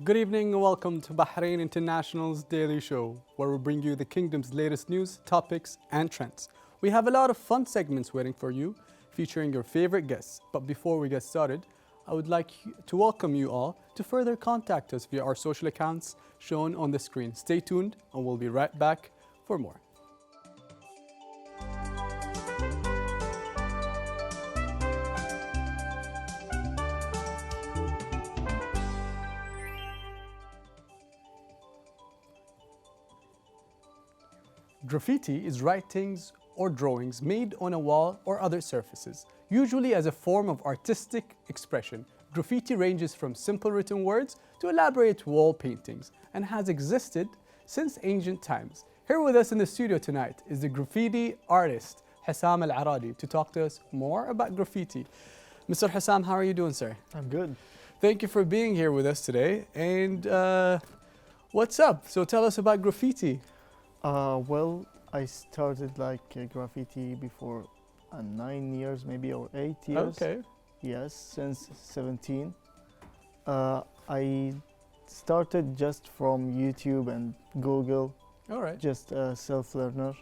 Good evening and welcome to Bahrain International's daily show, where we bring you the kingdom's latest news, topics, and trends. We have a lot of fun segments waiting for you, featuring your favorite guests. But before we get started, I would like to welcome you all to further contact us via our social accounts shown on the screen. Stay tuned, and we'll be right back for more. Graffiti is writings or drawings made on a wall or other surfaces, usually as a form of artistic expression. Graffiti ranges from simple written words to elaborate wall paintings and has existed since ancient times. Here with us in the studio tonight is the graffiti artist Hassam Al-Aradi to talk to us more about graffiti. Mr. Hassam, how are you doing, sir? I'm good. Thank you for being here with us today. And what's up? So tell us about graffiti. Well, I started graffiti before 9 years, maybe, or 8 years. Okay. Yes, since 17. I started just from YouTube and Google, All right. just a self-learner.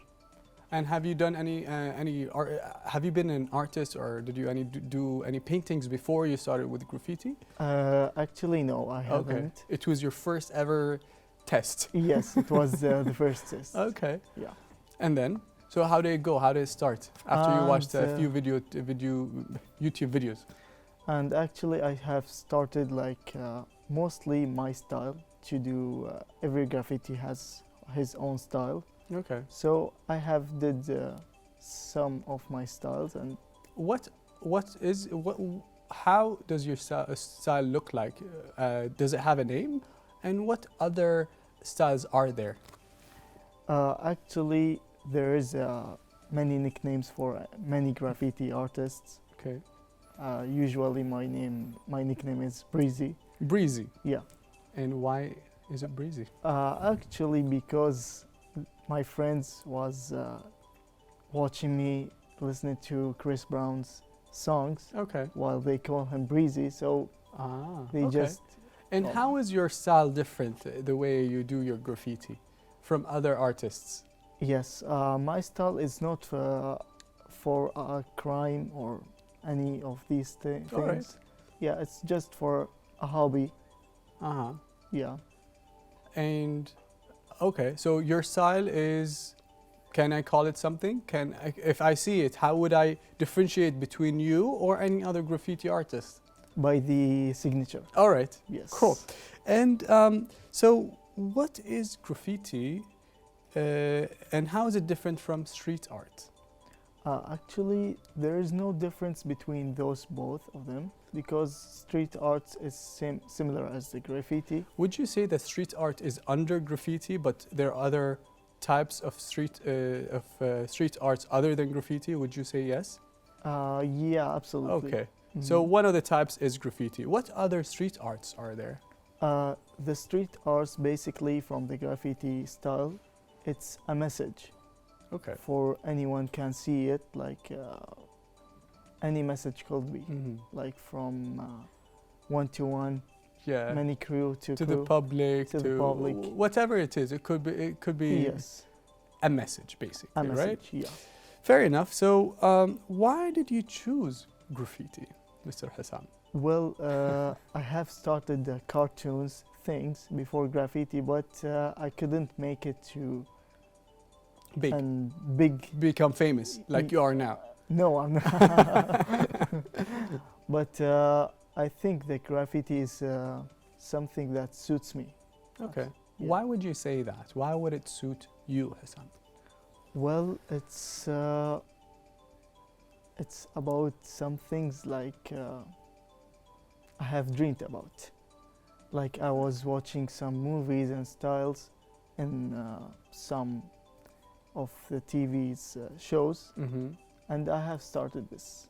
And have you done any art? Have you been an artist, or did you do any paintings before you started with graffiti? Actually, no, I haven't. It was your first ever test. Yes, it was the first test. Okay. Yeah. And then, so how did it go? How did it start after you watched a few YouTube videos? And actually, I have started mostly my style to do. Every graffiti has his own style. Okay. So I have did some of my styles. And how does your style look like? Does it have a name? And what other styles are there? Actually, there is many nicknames for many graffiti artists. Okay. Usually my nickname is Breezy. Breezy. Yeah. And why is it Breezy? Actually, because my friends was watching me listening to Chris Brown's songs. Okay. While they call him Breezy, so they okay. just. And how is your style different, the way you do your graffiti, from other artists? Yes, my style is not for a crime or any of these things. All right. Yeah, it's just for a hobby. Uh-huh. Yeah. And, okay, so your style is, can I call it something? If I see it, how would I differentiate between you or any other graffiti artist? By the signature. All right. Yes. Cool. And so what is graffiti and how is it different from street art? Actually, there is no difference between both of them, because street art is similar as the graffiti. Would you say that street art is under graffiti, but there are other types of street arts other than graffiti? Would you say yes? Yeah, absolutely. Okay. So one of the types is graffiti. What other street arts are there? The street arts, basically from the graffiti style, it's a message. Okay. For anyone can see it, any message could be, like from one to one, yeah, many crew to crew, the public, to the public, whatever it is. It could be yes, a message, basically, a message, right? Yeah. Fair enough. So why did you choose graffiti, Mr. Hassam? Well, I have started the cartoons things before graffiti, but I couldn't make it to big. Become famous like you are now. No, I'm not. But I think the graffiti is something that suits me. Okay. Yeah. Why would you say that? Why would it suit you, Hassam? Well, it's about some things I have dreamed about. Like I was watching some movies and styles in some of the TV's shows, and I have started this.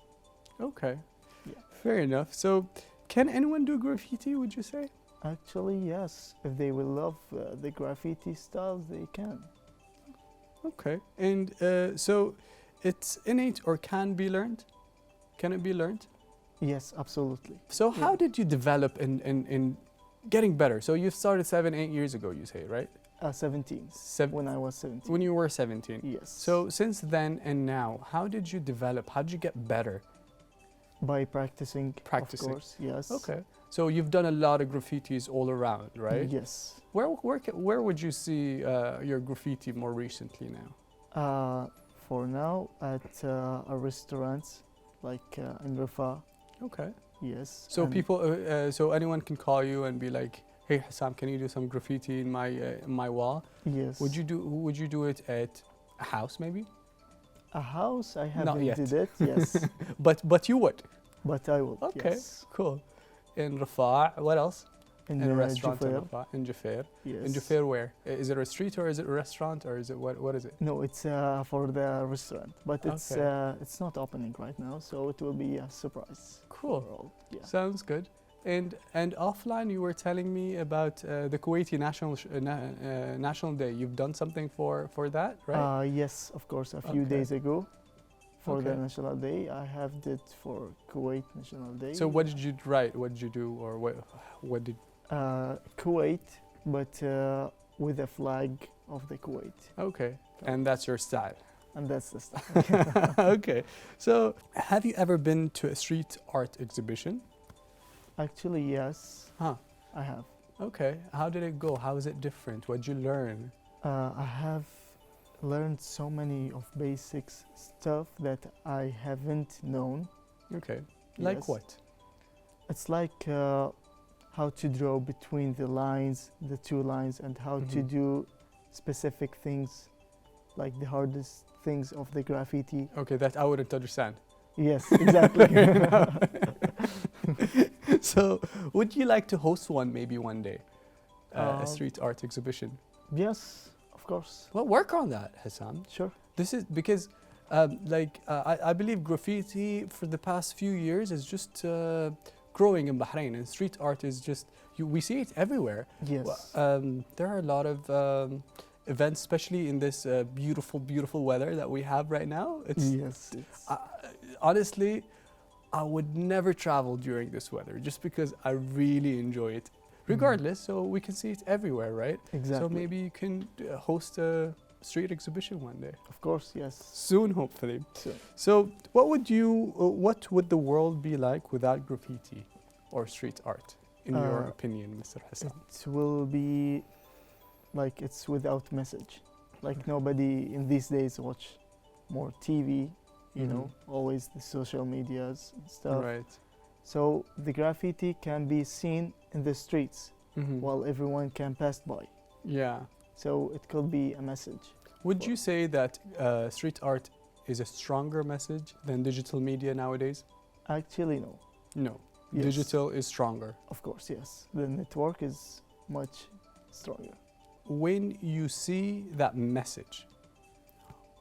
Okay. Yeah. Fair enough. So can anyone do graffiti, would you say? Actually, yes. If they will love the graffiti styles, they can. Okay. And so it's innate or can be learned? Can it be learned? Yes, absolutely. So how did you develop in Getting better. So you started 7, 8 years ago, you say, right? 17. Seven, When I was 17. when you were 17. Yes. So since then and now, how did you develop? How did you get better? By practicing, Practicing. of course. Yes. Okay. So you've done a lot of graffitis all around, right? Yes. Where would you see your graffiti more recently now? For now, at a restaurants like in Rafah. Okay. Yes. So and people, so anyone can call you and be like, "Hey Hassam, can you do some graffiti in my wall?" Yes. Would you do it at a house maybe? A house? I Not haven't yet. did it. Yes. But you would. But I will. Okay. Yes. Cool. In Rafah, what else? In a restaurant in Jufair. Rafah, in Jufair. Yes. In Jufair where? Is it a street or is it a restaurant or is it what is it? No, it's for the restaurant, but Okay. it's not opening right now, so it will be a surprise. Cool. For all. Yeah. Sounds good. And offline, you were telling me about the Kuwaiti National Day. You've done something for that, right? Yes, of course. A few Okay. days ago, for the Okay. National Day, I have did for Kuwait National Day. So what did you write? What did you do, or what did? Kuwait, but with a flag of the Kuwait, Okay, and that's your style. and that's the stuff. Okay, so have you ever been to a street art exhibition? Actually, yes, Huh. I have. Okay, how did it go? How is it different? What did you learn? I have learned so many of basics stuff that I haven't known. Okay, like Yes. what? It's like how to draw between the lines, the two lines, and how to Mhm. do specific things, like the hardest things of the graffiti. Okay, that I wouldn't understand. Yes, exactly. So, would you like to host one maybe one day? A Um, street art exhibition? Yes, of course. Well, work on that, Hassan. Sure. This is because, I believe graffiti for the past few years is just growing in Bahrain, and street art is just, we see it everywhere. Yes. There are a lot of events, especially in this beautiful weather that we have right now. Yes. Honestly, I would never travel during this weather just because I really enjoy it. Regardless, so we can see it everywhere, right? Exactly. So maybe you can host a street exhibition one day. Of course, yes. Soon, hopefully. So, So, what would the world be like without graffiti or street art, in your opinion, Mr. Hassan? it will be like it's without message. Like nobody in these days watch more TV, you know, always the social medias and stuff. Right. So the graffiti can be seen in the streets Mhm. while everyone can pass by. Yeah. So it could be a message. Would you say that street art is a stronger message than digital media nowadays? Actually, no. No. Yes. Digital is stronger. Of course, yes. The network is much stronger. When you see that message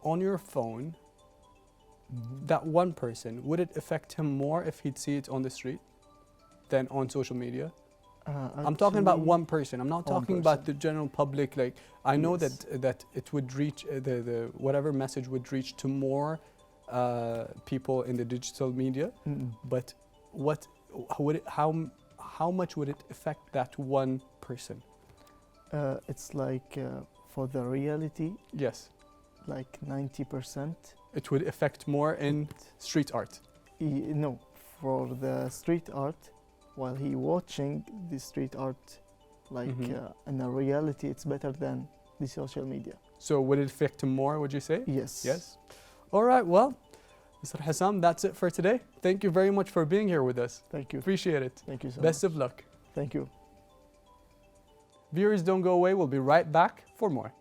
on your phone, that one person, would it affect him more if he'd see it on the street than on social media? I'm talking about Actually, one person. I'm not one talking about person. the general public. Like, I know Yes. that it would reach the whatever message would reach to more people in the digital media. But how much would it affect that one person? It's like for the reality, Yes, like 90%. it would affect more in street art. No, for the street art, while he watching the street art, like in a reality, it's better than the social media. So would it affect him more, would you say? Yes. Yes. All right, well, Mr. Hassam, that's it for today. Thank you very much for being here with us. Thank you. Appreciate it. Thank you so Best much. of luck. Thank you. Viewers, don't go away. We'll be right back for more.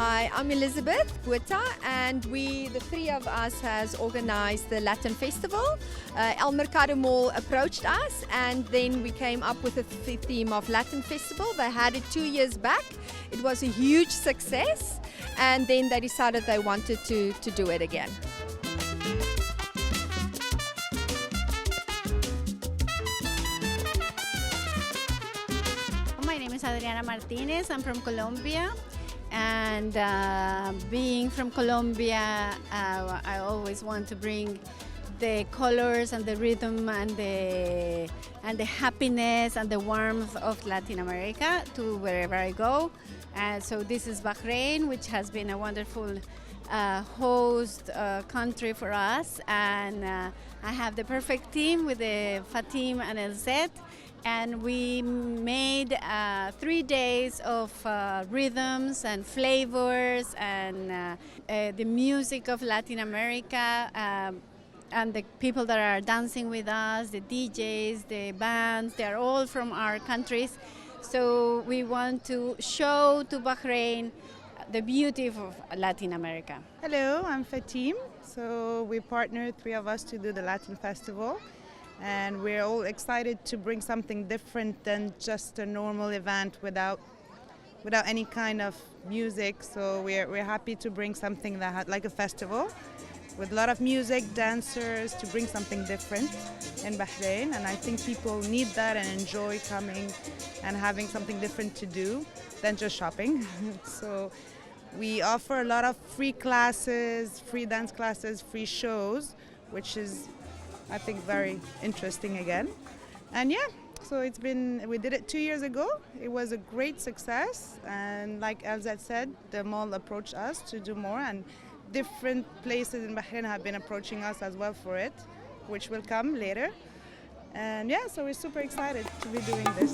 Hi, I'm Elizabeth Guetta, and the three of us, has organized the Latin Festival. El Mercado Mall approached us, and then we came up with the theme of Latin Festival. They had it 2 years back. It was a huge success, and then they decided they wanted to do it again. My name is Adriana Martinez. I'm from Colombia, and being from Colombia, I always want to bring the colors and the rhythm and the happiness and the warmth of Latin America to wherever I go. So this is Bahrain, which has been a wonderful host country for us, and I have the perfect team with the Fatim and El Zed. And we made 3 days of rhythms and flavors and the music of Latin America, and the people that are dancing with us, the DJs, the bands, they're all from our countries. So we want to show to Bahrain the beauty of Latin America. Hello, I'm Fatim. So we partnered, three of us, to do the Latin Festival. And we're all excited to bring something different than just a normal event without any kind of music. So we're happy to bring something that had like a festival with a lot of music, dancers, to bring something different in Bahrain. And I think people need that and enjoy coming and having something different to do than just shopping. So we offer a lot of free classes, free dance classes, free shows, which is, I think, very interesting again. And yeah, so we did it 2 years ago. It was a great success, and like Elzad said, the mall approached us to do more, and different places in Bahrain have been approaching us as well for it, which will come later. And yeah, so we're super excited to be doing this.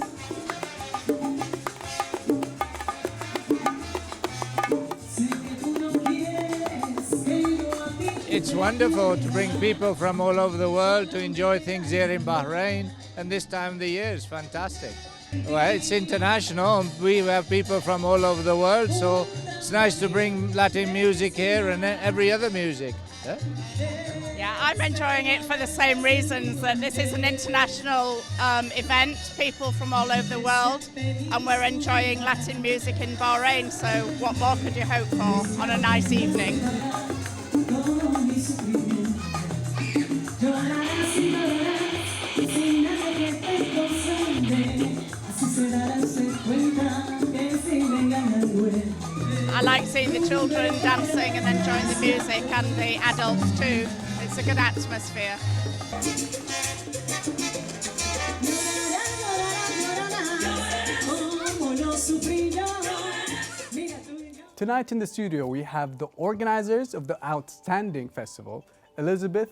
It's wonderful to bring people from all over the world to enjoy things here in Bahrain, and this time of the year is fantastic. Well, it's international, and we have people from all over the world, so it's nice to bring Latin music here and every other music. Yeah, I'm enjoying it for the same reasons, that this is an international event, people from all over the world, and we're enjoying Latin music in Bahrain, so what more could you hope for on a nice evening? I like seeing the children dancing and enjoying the music, and the adults too. It's a good atmosphere. Tonight in the studio, we have the organizers of the outstanding festival, Elizabeth,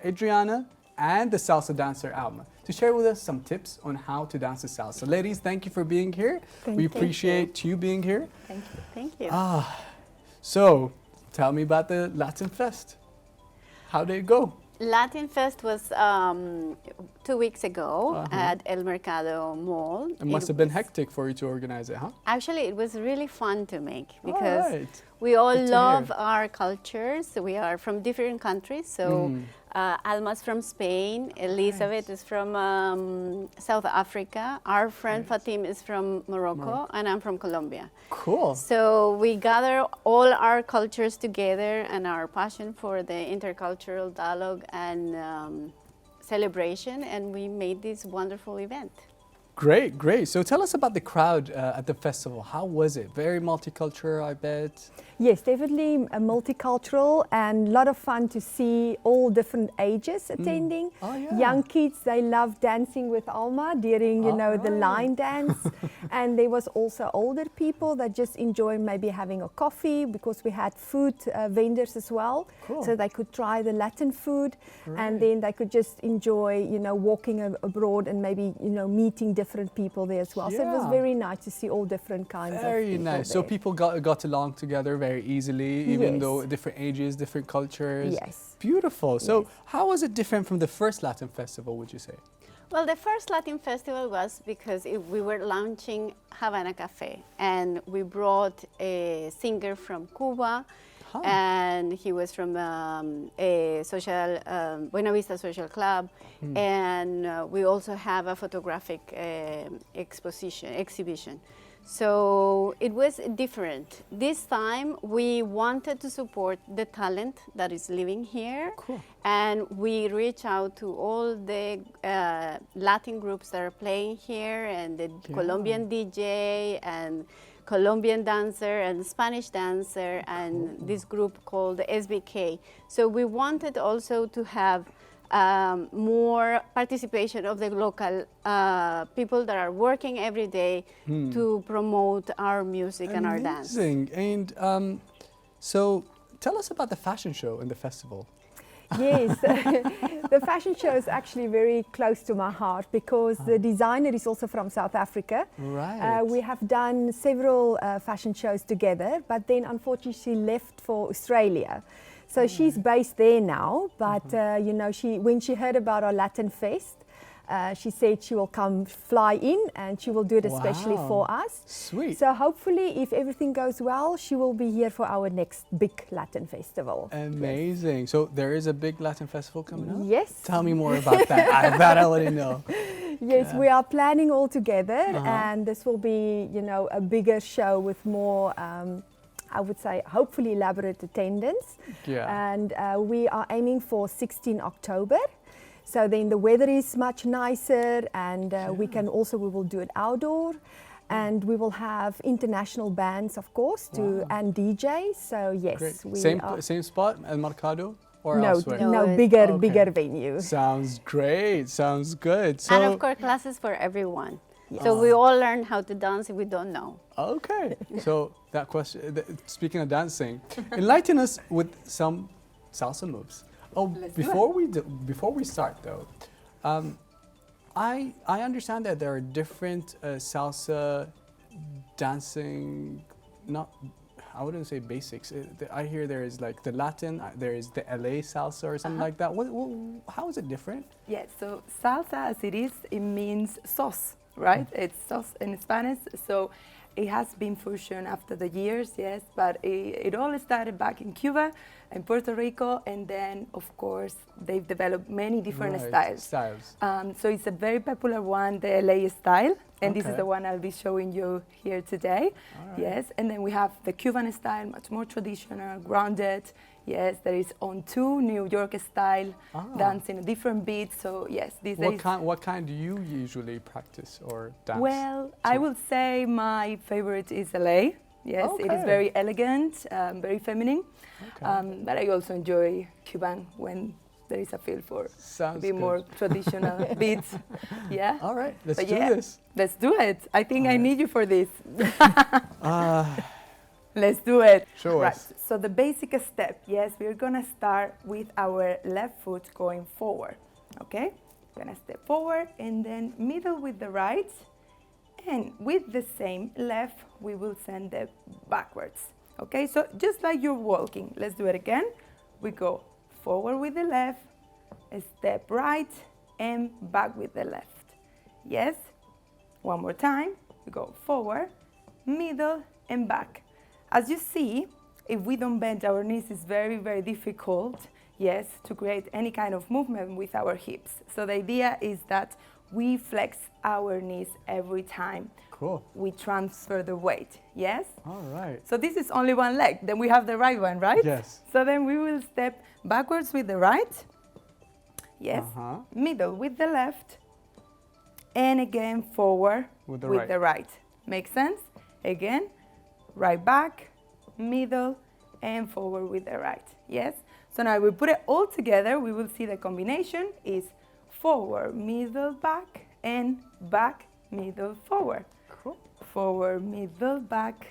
Adriana, and the salsa dancer, Alma, to share with us some tips on how to dance the salsa. Ladies, thank you for being here. We appreciate you being here. Thank you. Thank you. So, tell me about the Latin Fest. How did it go? Latin Fest was 2 weeks ago at El Mercado Mall. It must have been hectic for you to organize it, huh? Actually, it was really fun to make because right. we all Good to love hear. our cultures. We are from different countries. So Alma's from Spain, Elizabeth is from South Africa, our friend Fatim is from Morocco, and I'm from Colombia. Cool. So we gather all our cultures together and our passion for the intercultural dialogue and celebration, and we made this wonderful event. Great, great. So tell us about the crowd at the festival. How was it? Very multicultural, I bet. Yes, definitely multicultural, and a lot of fun to see all different ages attending. Oh, yeah. Young kids, they love dancing with Alma during, you know, the line dance. And there was also older people that just enjoy maybe having a coffee, because we had food vendors as well. Cool. So they could try the Latin food, and then they could just enjoy, you know, walking abroad and maybe, you know, meeting different people there as well. So it was Yeah. very nice to see all different kinds of Very people nice. So there. people got along together very easily, even Yes. though different ages, different cultures. Yes. Beautiful. So Yes. how was it different from the first Latin festival, would you say? Well, the first Latin festival was because we were launching Havana Cafe, and we brought a singer from Cuba, and he was from a social Buena Vista Social Club, and we also have a photographic exhibition. So it was different. This time we wanted to support the talent that is living here, and we reached out to all the Latin groups that are playing here, and the Colombian DJ and Colombian dancer and Spanish dancer, and this group called the SBK. So we wanted also to have more participation of the local people that are working every day to promote our music and our dance. Amazing. And so tell us about the fashion show and the festival. Yes, the fashion show is actually very close to my heart because the designer is also from South Africa. Right. We have done several fashion shows together, but then unfortunately she left for Australia. So she's based there now, but you know, when she heard about our Latin Fest, she said she will come fly in and she will do it especially for us. Sweet. So hopefully, if everything goes well, she will be here for our next big Latin festival. Amazing. Yes. So there is a big Latin festival coming up? Yes. Tell me more about that. That I already know. Yes, we are planning all together, and this will be, you know, a bigger show with more I would say, hopefully elaborate attendance. Yeah. And we are aiming for 16 October. So then the weather is much nicer, and we will do it outdoor. And we will have international bands, of course, and DJs. So yes, great. Same spot, El Mercado, or elsewhere? No, bigger venue. Sounds great. Sounds good. So, and of course, classes for everyone. Yes. So we all learn how to dance if we don't know. Okay. So that question, speaking of dancing, enlighten us with some salsa moves. Oh, before we start though, I understand that there are different salsa dancing, I wouldn't say basics. I hear there is like the Latin, there is the LA salsa or something like that. How is it different? Yes, so salsa as it means sauce, right? It's sauce in Spanish. So it has been fusion after the years, yes, but it all started back in Cuba and Puerto Rico, and then of course they've developed many different styles. So it's a very popular one, the LA style, and this is the one I'll be showing you here today. Yes, and then we have the Cuban style, much more traditional, grounded. Yes, there is on two New York style, dancing a different beat. So yes, these days. What kind do you usually practice or dance? Well, I would say my favorite is LA. Yes, it is very elegant, very feminine. But I also enjoy Cuban when there is a feel for more traditional beats. Yeah. All right, let's do this. Let's do it. I think I need you for this. Let's do it. Show us. So the basic step, yes, we're gonna start with our left foot going forward. Okay? Gonna step forward and then middle with the right. And with the same left, we will send it backwards. Okay, so just like you're walking, let's do it again. We go forward with the left, step right, and back with the left. Yes, one more time. We go forward, middle, and back. As you see, if we don't bend our knees, it's very, very difficult, yes, to create any kind of movement with our hips. So the idea is that we flex our knees every time we transfer the weight, yes? All right. So this is only one leg, then we have the right one, right? Yes. So then we will step backwards with the right, yes, middle with the left, and again forward with the right. Make sense? Again, right back, middle, and forward with the right, yes? So now we put it all together, we will see the combination is forward, middle, back, and back, middle, forward. Cool. Forward, middle, back,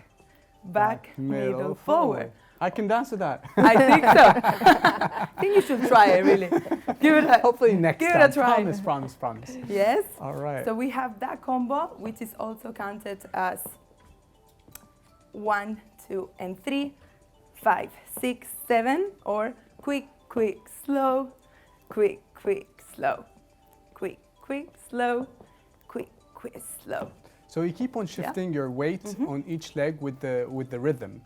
middle, forward. I can dance to that. I think so. I think you should try it, really. Give it a, hopefully next give time. It a try. Promise. Yes. All right. So we have that combo, which is also counted as 1, 2, and 3, 5, 6, 7, or quick, quick, slow, quick, quick, slow, quick, quick, slow, quick, quick, slow. So you keep on shifting your weight on each leg with the rhythm.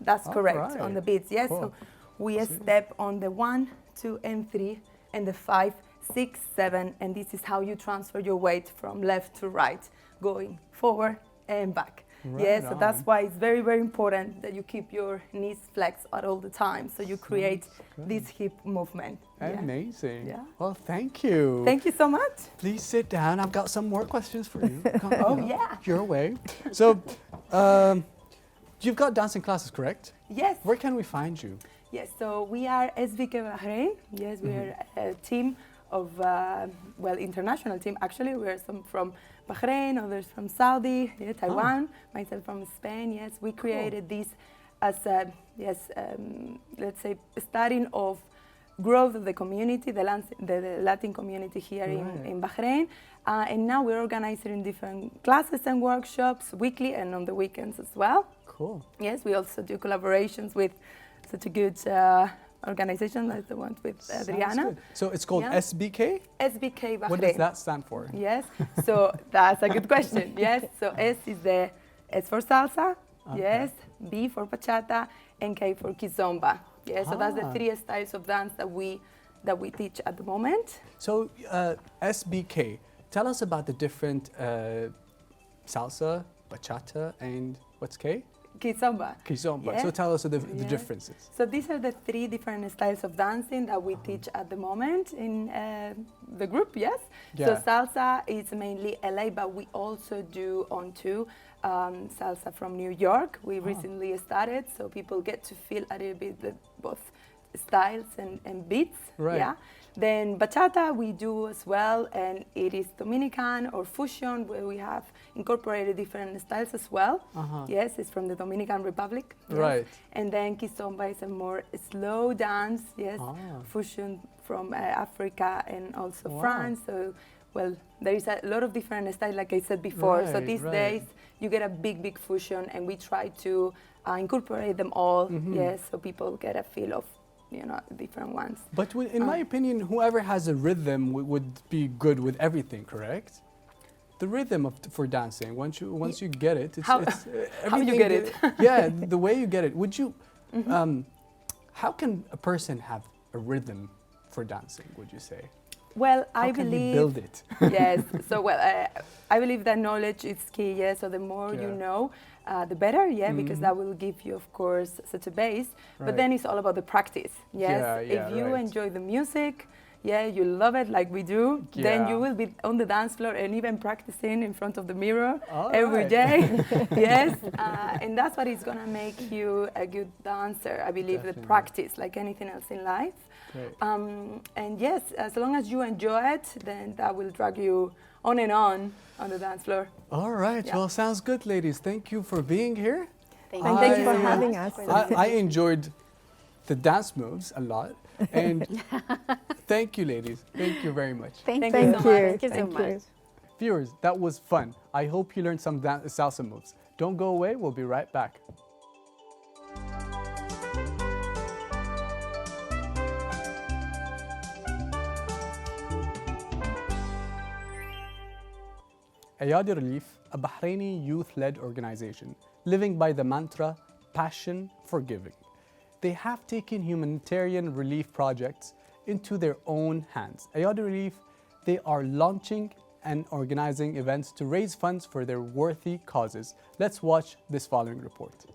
That's All correct, right. on the beats, yes. Cool. So we step on the 1, 2, and 3, and the 5, 6, 7, and this is how you transfer your weight from left to right, going forward and back. Right So that's on. why it's very, very important that you keep your knees flexed at all the time, so you create this hip movement. Amazing. Yeah. Well, thank you. Thank you so much. Please sit down. I've got some more questions for you. Come, Yeah. Your way. So, you've got dancing classes, correct? Yes. Where can we find you? Yes, so we are SBK Bahrain. Yes, we are a team of, international team. Actually, we are some from Bahrain, others from Saudi, Taiwan, myself from Spain. Yes, we created this as a, let's say, starting of growth of the community, the Latin community here in Bahrain. And now we're organizing different classes and workshops weekly and on the weekends as well. Cool. Yes, we also do collaborations with such a good organization like the one with Adriana. Good. So it's called SBK? SBK Bahrain. What does that stand for? Yes, so that's a good question. Yes, so S for salsa, yes, B for bachata, and K for kizomba. Yes, so that's the 3 styles of dance that we teach at the moment. So SBK, tell us about the different salsa, bachata, and what's K? Kizomba. Kizomba. Yes. So tell us the differences. So these are the 3 different styles of dancing that we teach at the moment in the group, yes? Yeah. So salsa is mainly LA, but we also do on to salsa from New York. We recently started, so people get to feel a little bit the both styles and beats. Right. Yeah. Then bachata we do as well, and it is Dominican or fusion where we have incorporated different styles as well. Yes, it's from the Dominican Republic. Yes. Right. And then kizomba is a more slow dance, yes, fusion from Africa and also France. So, well, there is a lot of different styles, like I said before. So these days you get a big fusion, and we try to incorporate them all, yes, so people get a feel of different ones. But in my opinion, whoever has a rhythm would be good with everything, correct? The rhythm for dancing, once you get it, it's how you get it? Yeah, the way you get it. Would you? How can a person have a rhythm for dancing? Would you say? Well, How I can believe. you build it? Yes. So I believe that knowledge is key. Yeah. So the more you know, the better. Yeah, because that will give you, of course, such a base. But then it's all about the practice. Yes. If you enjoy the music, you love it like we do, then you will be on the dance floor and even practicing in front of the mirror every day. Yes. And that's what is gonna make you a good dancer. I believe the practice, like anything else in life. And yes, as long as you enjoy it, then that will drag you on the dance floor. All right. Well, sounds good, ladies. Thank you for being here. Thank you for having us. I enjoyed the dance moves a lot. And thank you, ladies. Thank you very much. Thank you. Thank you so much. Viewers, that was fun. I hope you learned some salsa moves. Don't go away. We'll be right back. Ayadi Relief, a Bahraini youth-led organization living by the mantra, passion for giving. They have taken humanitarian relief projects into their own hands. Ayadi Relief, they are launching and organizing events to raise funds for their worthy causes. Let's watch this following report.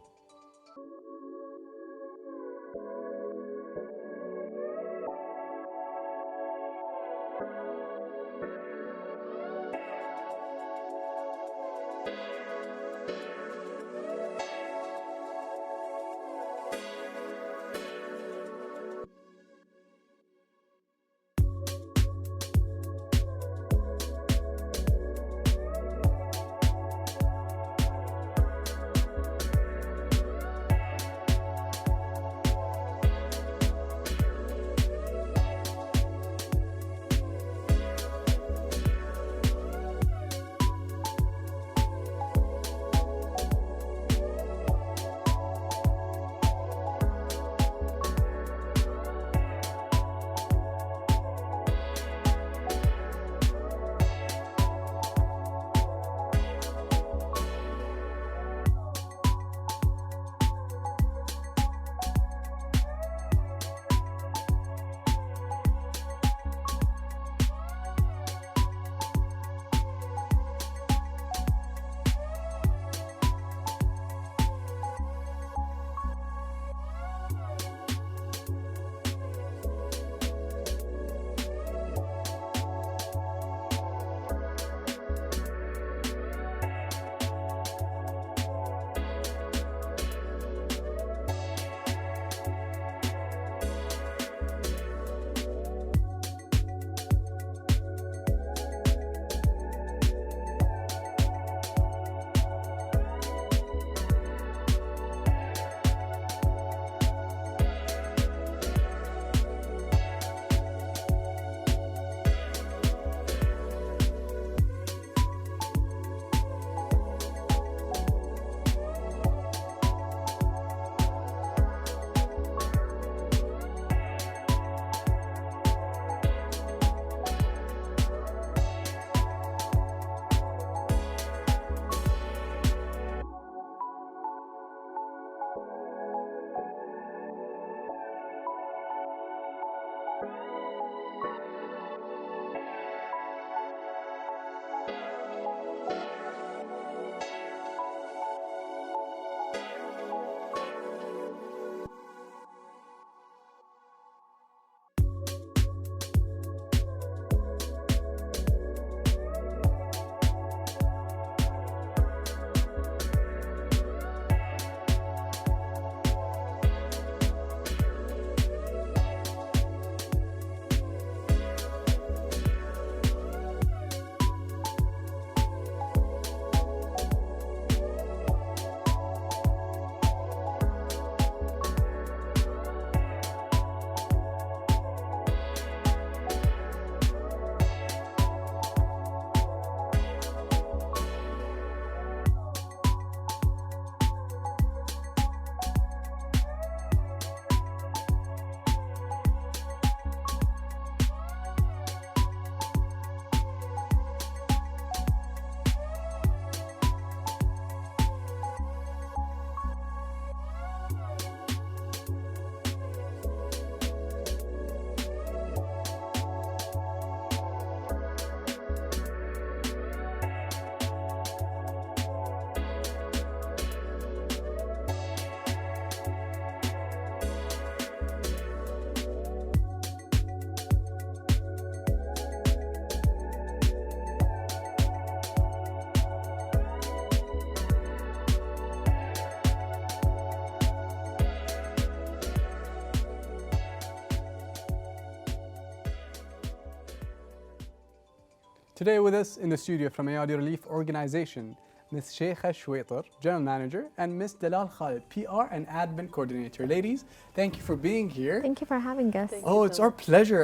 Today with us in the studio from Ayadi Relief Organization, Ms. Sheikha Shwaitar, General Manager, and Ms. Dalal Khalid, PR and Admin Coordinator. Ladies, thank you for being here. Thank you for having us. Oh, it's our pleasure.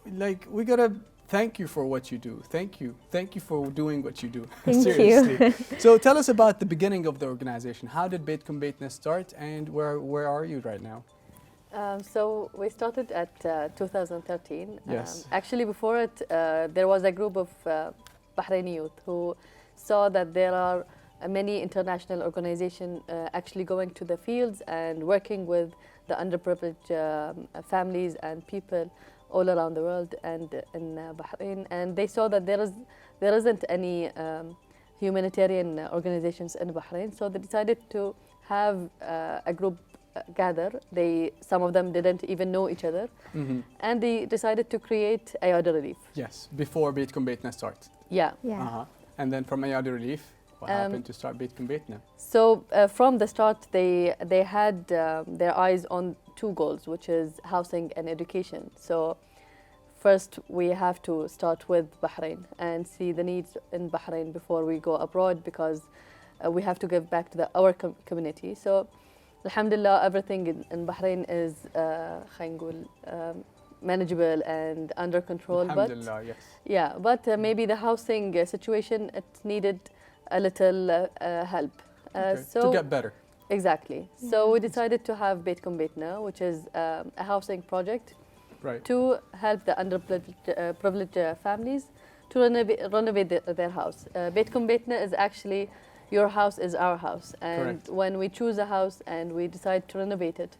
We gotta thank you for what you do. Thank you for doing what you do. Thank Seriously. you. So tell us about the beginning of the organization. How did Baitkum Baitna start, and where are you right now? So we started at 2013. Yes. Actually, before it, there was a group of Bahraini youth who saw that there are many international organizations actually going to the fields and working with the underprivileged families and people all around the world and in Bahrain. And they saw that there isn't any humanitarian organizations in Bahrain, so they decided to have a group gather. Some of them didn't even know each other, and they decided to create Ayadi Relief. Yes, before Baitkum Baitna starts. Yeah. Yeah. And then from Ayadi Relief, what happened to start Baitkum Baitna? So from the start, they had their eyes on two goals, which is housing and education. So first, we have to start with Bahrain and see the needs in Bahrain before we go abroad, because we have to give back to our community. So Alhamdulillah, everything in Bahrain is manageable and under control. Alhamdulillah, but yes. Yeah, but maybe the housing situation, it needed a little help. To get better. Exactly. Yeah. So we decided to have Baitkum Baitna, which is a housing project, Right. to help the underprivileged families to renovate their house. Baitkum Baitna is actually your house is our house. And Correct. when we choose a house and we decide to renovate it,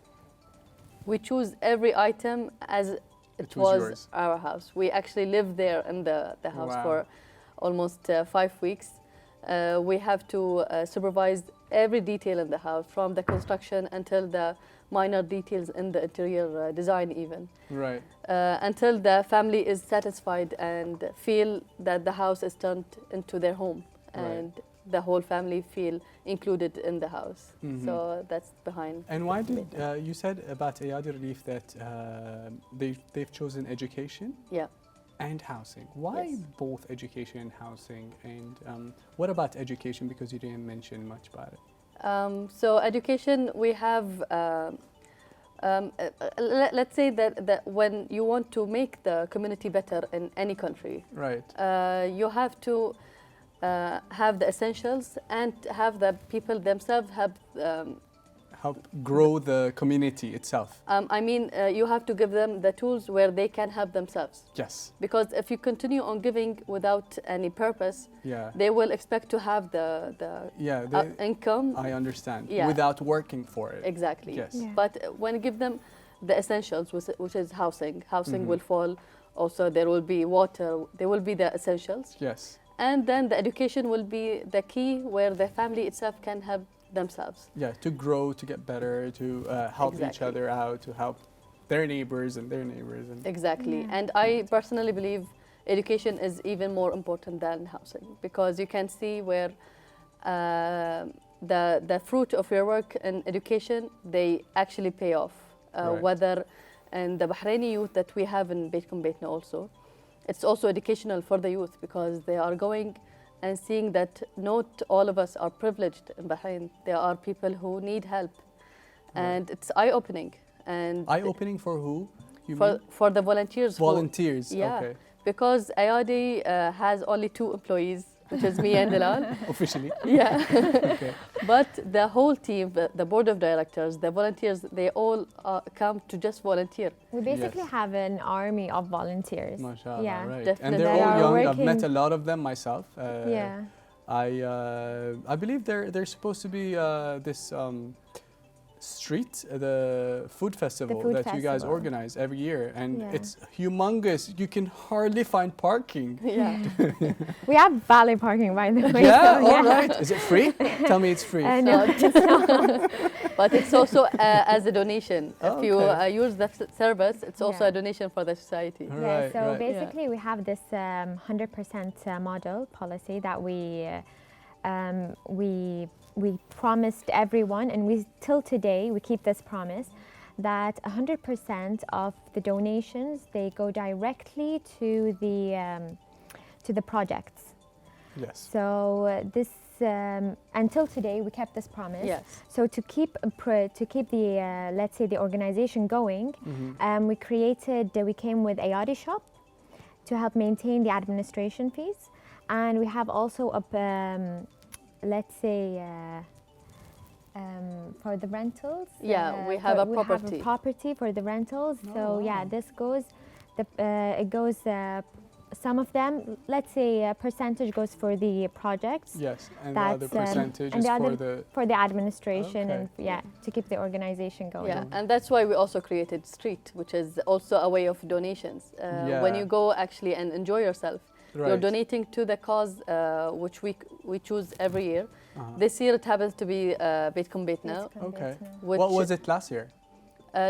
we choose every item as it was yours. our house. We actually lived there in the house Wow. for almost 5 weeks. We have to supervise every detail in the house, from the construction until the minor details in the interior design even. Right. Until the family is satisfied and feel that the house is turned into their home, and the whole family feel included in the house. So that's behind. And why did you said about Ayadi Relief that they've chosen education? Yeah. And housing. Why Yes. both education and housing? And what about education? Because you didn't mention much about it. So education, we have. Let's say that when you want to make the community better in any country, Right. you have to have the essentials and have the people themselves have. Help grow the community itself. I mean, you have to give them the tools where they can help themselves. Yes. Because if you continue on giving without any purpose, Yeah. they will expect to have the income. I understand. Yeah. Without working for it. Exactly. Yes. Yeah. But when you give them the essentials, which is housing will fall. Also, there will be water. There will be the essentials. Yes. And then the education will be the key, where the family itself can help themselves. Yeah. To grow, to get better, to help each Exactly. other out, to help their neighbors and their neighbors. And Exactly. Yeah. And I personally believe education is even more important than housing, because you can see where the fruit of your work in education, they actually pay off. Right. Whether in the Bahraini youth that we have in Baitkum Baitna also, it's also educational for the youth, because they are going and seeing that not all of us are privileged in Bahrain. There are people who need help, and it's eye-opening. And eye-opening for who? You mean? for the volunteers. Volunteers. Yeah. Okay. Because Ayadi has only 2 employees, which is me and Dalal. Officially. Yeah. Okay. But the whole team, the board of directors, the volunteers, they all come to just volunteer. We basically Yes. have an army of volunteers. MashaAllah, Yeah. right. And Definitely. they're They all are young. I've met a working- lot of them myself. Yeah. I believe they're supposed to be this street, the food festival food that you guys festival. organize every year, and Yeah. it's humongous. You can hardly find parking. Yeah. We have valet parking, by the way. Yeah, so, all right. Is it free? Tell me it's free. No, But it's also as a donation. Oh, If you okay. use the service, it's also Yeah. a donation for the society. All Yeah, right, so right. basically we have this 100% model policy that we promised everyone, and we till today we keep this promise, that 100% of the donations, they go directly to to the projects. Yes. So this until today we kept this promise. Yes. So to keep the let's say the organization going, we came with a yadi shop to help maintain the administration fees, and we have also let's say for the rentals. Yeah, we have a we have property. a property for the rentals. Oh, So yeah, wow. this goes it goes. Some of them, let's say a percentage goes for the projects. Yes, and That's, the other percentage and is the for other the... for the administration Okay. and yeah, to keep the organization going. Yeah, and that's why we also created Street, which is also a way of donations. When Yeah. you go actually and enjoy yourself, you're Right. donating to the cause which we choose every year. Uh-huh. This year it happens to be Beitkum Beitna. Okay. Which What was it last year?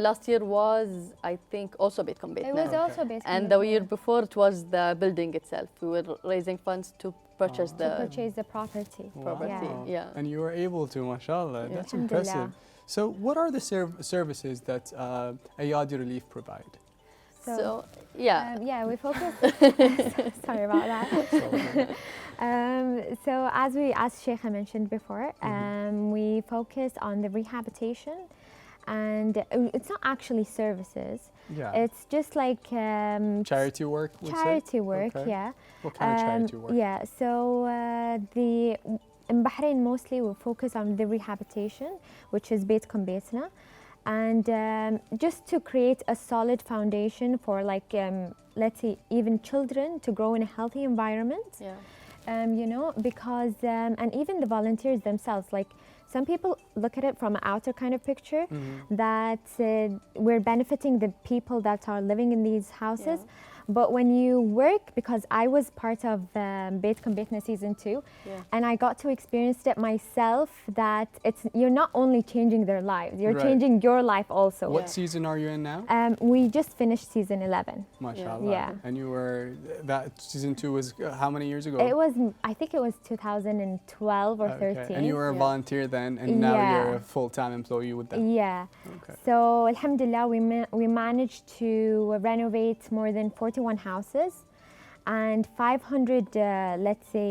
Last year was, I think, also Beitkum It Beitna. was Okay. also based And on the year before it was the building itself. We were raising funds to purchase Oh. to the purchase the property. property. Wow. Yeah. And you were able to, mashallah. Yeah. That's Alhamdulillah. impressive. So what are the services that Ayadi Relief provide? So, yeah. Yeah, we focus. Sorry about that. So as Sheikha mentioned before, we focus on the rehabilitation, and it's not actually services. Yeah. It's just like Charity work, would say? charity work. Okay. Yeah. What kind of charity work? Yeah. So in Bahrain mostly we focus on the rehabilitation, which is Beitkum Beitna, and just to create a solid foundation for like let's say even children to grow in a healthy environment. Yeah. You know, because and even the volunteers themselves, like some people look at it from an outer kind of picture that we're benefiting the people that are living in these houses. Yeah. But when you work, because I was part of Beitkum Beitna season 2, and I got to experience it myself, that you're not only changing their lives, you're Right. changing your life also. What season are you in now? We just finished season 11. Mashallah. Yeah. And you were, that season 2 was how many years ago? It was, I think it was 2012 or 13. And you were a volunteer then, and now you're a full-time employee with them. Yeah. Okay. So Alhamdulillah, we managed to renovate more than 41 houses, and 500, let's say,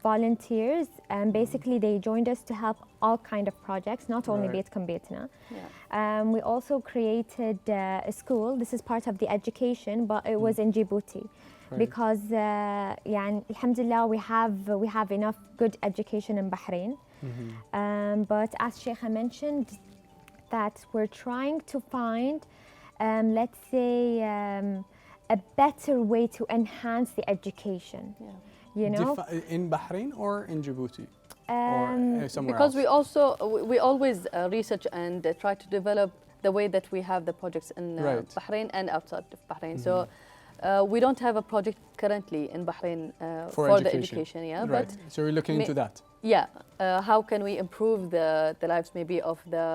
volunteers. And basically, they joined us to help all kind of projects, not only Right. Beitkum Beitna. Yeah. We also created a school. This is part of the education, but it was in Djibouti. Right. Because يعني, alhamdulillah, we have enough good education in Bahrain. But as Sheikha mentioned, that we're trying to find, let's say, a better way to enhance the education. Yeah. You know, in Bahrain or in Djibouti? Or somewhere Because else? we always research and try to develop the way that we have the projects in Right. Bahrain and outside of Bahrain. So we don't have a project currently in Bahrain For the education. Yeah, Right. but So you're looking into that? yeah, how can we improve the lives maybe of the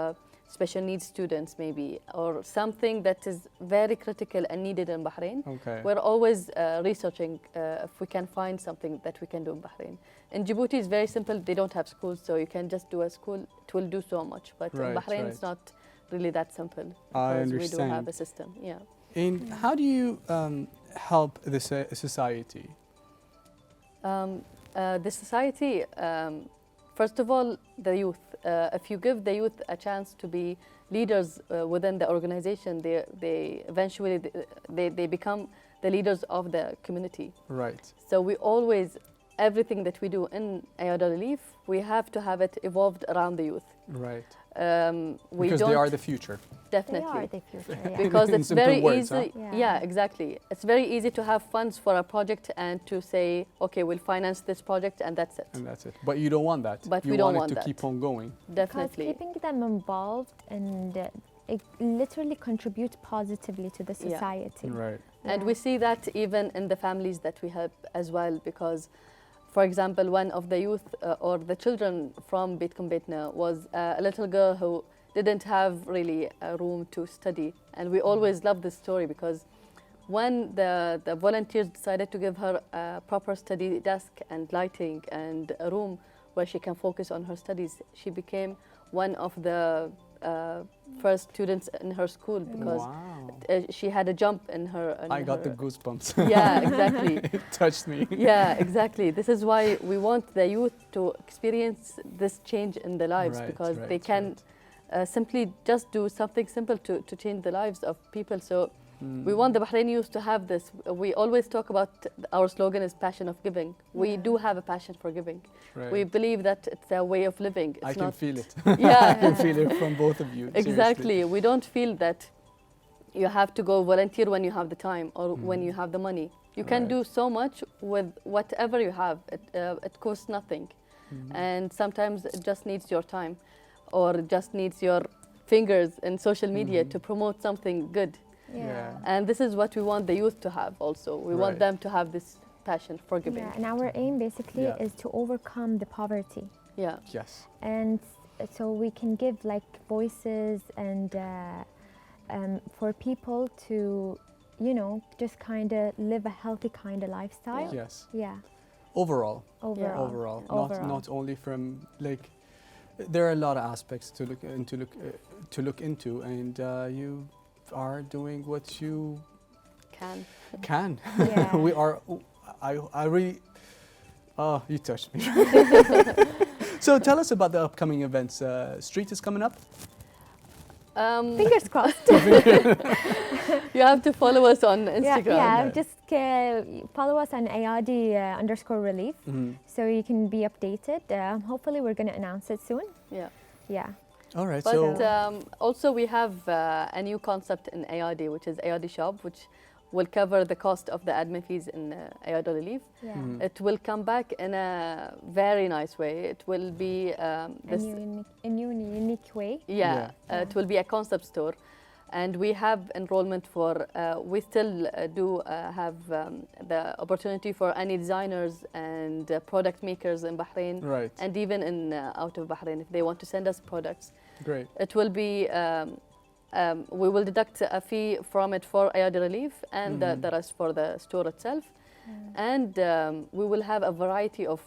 special needs students maybe, or something that is very critical and needed in Bahrain. Okay. We're always researching if we can find something that we can do in Bahrain. In Djibouti, it's very simple. They don't have schools, so you can just do a school. It will do so much. But in Bahrain, it's not really that simple. I Because understand. we do have a system, yeah. And how do you help the society? The society, first of all, the youth. If you give the youth a chance to be leaders within the organization, they eventually they become the leaders of the community. Right. So we always, everything that we do in Ayada Relief, we have to have it evolved around the youth. Right. We because they are the future. Definitely. They are the future, yeah. Because In it's simple very words, easy. huh? Yeah, exactly. It's very easy to have funds for a project and to say, okay, we'll finance this project and that's it. And that's it. But you don't want that. But you we don't want want it to that. keep on going. Definitely. Because keeping them involved and it literally contributes positively to the society. Right. And we see that even in the families that we help as well, because, for example, one of the youth or the children from Beitkum Beitna was a little girl who didn't have really a room to study. And we always love this story because when the volunteers decided to give her a proper study desk and lighting and a room where she can focus on her studies, she became one of the first students in her school because she had a jump in her. I got the goosebumps. Yeah, exactly. It touched me. Yeah, exactly. This is why we want the youth to experience this change in their lives, Right, because right, they can simply just do something simple to change the lives of people. So we want the Bahraini youth to have this. We always talk about our slogan is passion of giving. We do have a passion for giving. Right. We believe that it's a way of living. It's I can not, feel it. Yeah. I can feel it from both of you. Exactly. Seriously. We don't feel that you have to go volunteer when you have the time or when you have the money. You can Right. do so much with whatever you have. It costs nothing. And sometimes it just needs your time or just needs your fingers in social media to promote something good. Yeah. And this is what we want the youth to have also. We want Right. them to have this passion for giving. Yeah, and our aim basically Yeah. is to overcome the poverty. Yeah. Yes. And so we can give like voices and for people to, you know, just kind of live a healthy kind of lifestyle. Yes. Yeah. Overall. Overall. Overall. Overall. Not only from like. There are a lot of aspects to look into, and you are doing what you can. Yeah. We are. I really. Oh, you touched me. So tell us about the upcoming events. Street is coming up. Fingers crossed. You have to follow us on Instagram. Yeah, just follow us on _relief, so you can be updated. Hopefully, we're going to announce it soon. Yeah. Yeah. All right. But So also we have a new concept in AID, which is AID Shop, which will cover the cost of the admin fees in AID Relief. Yeah. It will come back in a very nice way. It will be this. A new unique way. Yeah, it will be a concept store. And we have enrollment for, we still do have the opportunity for any designers and product makers in Bahrain. Right. And even in out of Bahrain, if they want to send us products. Great. It will be, we will deduct a fee from it for Ayad Relief and the rest for the store itself. And we will have a variety of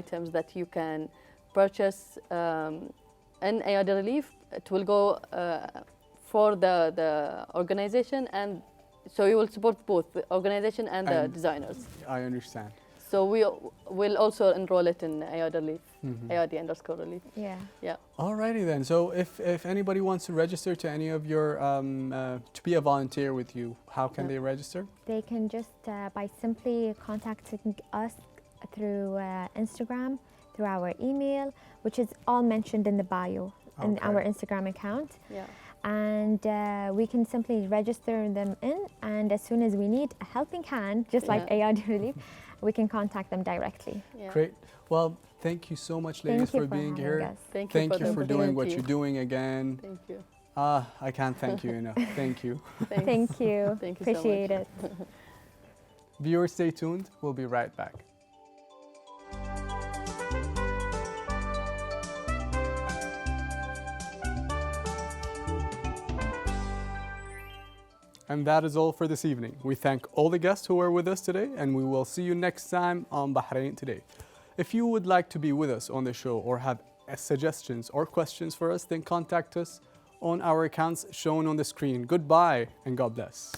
items that you can purchase in Ayad Relief. It will go for the organization, and so you will support both the organization and the designers. I understand. So we will also enroll it in Ayad Relief, AYD_Relief. Yeah. Yeah. Alrighty then. So if anybody wants to register to any of your to be a volunteer with you, how can they register? They can just by simply contacting us through Instagram, through our email, which is all mentioned in the bio in our Instagram account. Yeah. And we can simply register them in, and as soon as we need a helping hand, just like AID Relief, we can contact them directly. Yeah. Great. Well, thank you so much, ladies, for being here. Thank you for doing what opportunity. you're doing again. Thank you. I can't thank you enough. Thank you. Thank you. Thank you Appreciate so much. it. Viewers, stay tuned. We'll be right back. And that is all for this evening. We thank all the guests who were with us today, and we will see you next time on Bahrain Today. If you would like to be with us on the show or have suggestions or questions for us, then contact us on our accounts shown on the screen. Goodbye and God bless.